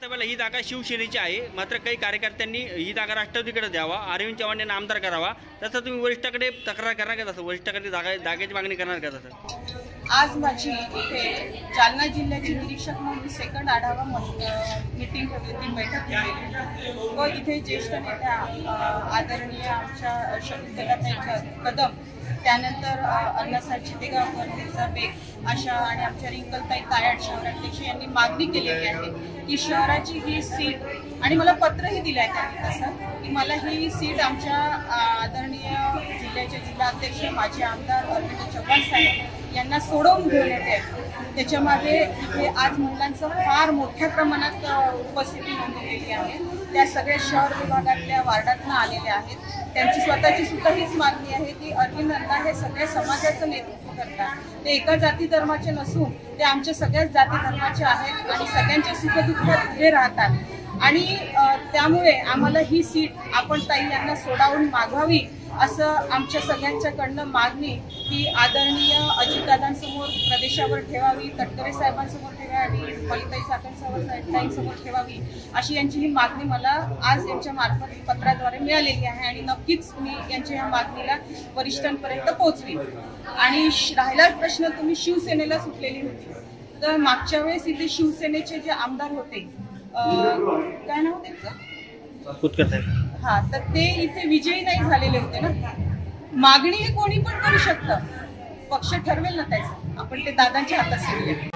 विधानसभेला ही जागा शिवसेनेची आहे, मात्र काही कार्यकर्त्यांनी ही जागा राष्ट्रवादीकडे द्यावा, अरविंद चव्हाण यांना आमदार करावा, तसं तुम्ही वरिष्ठाकडे तक्रार करणार का? तसं वरिष्ठाकडे जागेची मागणी करणार का? तसं आज माझी इथे जालना जिल्ह्याची निरीक्षक म्हणून सेकंड आढावा मीटिंग ठेवली होती, बैठक ठेवली व इथे ज्येष्ठ नेत्या आदरणीय आमच्या शकुंतलाताई कदम, त्यानंतर अण्णासाहेब चितेगावकर, मिर्झा बेग अशा आणि आमच्या रिंकलताई तायड शहराध्यक्ष यांनी मागणी केलेली आहे की शहराची ही सीट, आणि मला पत्रही दिलं आहे त्यांनी तसं की मला ही सीट आमच्या आदरणीय जिल्ह्याचे जिल्हाध्यक्ष माजी आमदार अरविंद चव्हाण साहेब यांना सोडवून घेऊन येते. त्याच्यामागे इथे आज महिलांचं फार मोठ्या प्रमाणात उपस्थिती नोंदवलेली आहे. त्या सगळ्या शहर विभागातल्या वार्डातनं आलेल्या आहेत. त्यांची स्वतःची सुद्धा हीच मागणी आहे की अरविंद अण्णा हे सगळ्या समाजाचं नेतृत्व करतात. ते एका जाती धर्माचे नसून ते आमच्या सगळ्याच जाती धर्माचे आहेत आणि सगळ्यांच्या सुखदुःखात उभे राहतात. आणि त्यामुळे आम्हाला ही सीट आपण ताई यांना सोडावून मागावी असं आमच्या सगळ्यांच्याकडनं मागणी ही आदरणीय अजितदादांसमोर प्रदेशावर ठेवावी, तटकरे साहेबांसमोर ठेवावी, रुपालीताई साखरसाहेबांसमोर ठेवावी अशी यांची ही मागणी मला आज यांच्या मार्फत पत्राद्वारे मिळालेली आहे आणि नक्कीच मी यांच्या ह्या मागणीला वरिष्ठांपर्यंत पोहोचवीन. आणि राहिला प्रश्न, तुम्ही शिवसेनेला सुटलेली होती, तर मागच्या वेळेस इथे शिवसेनेचे जे आमदार होते, काय नाव त्यांचं, हा, तर ते इथे विजयी नाही झालेले होते ना. मागणी हे कोणी पण करू शकतं, पक्ष ठरवेल ना त्याचं, आपण ते दादांच्या हातात सोडूया.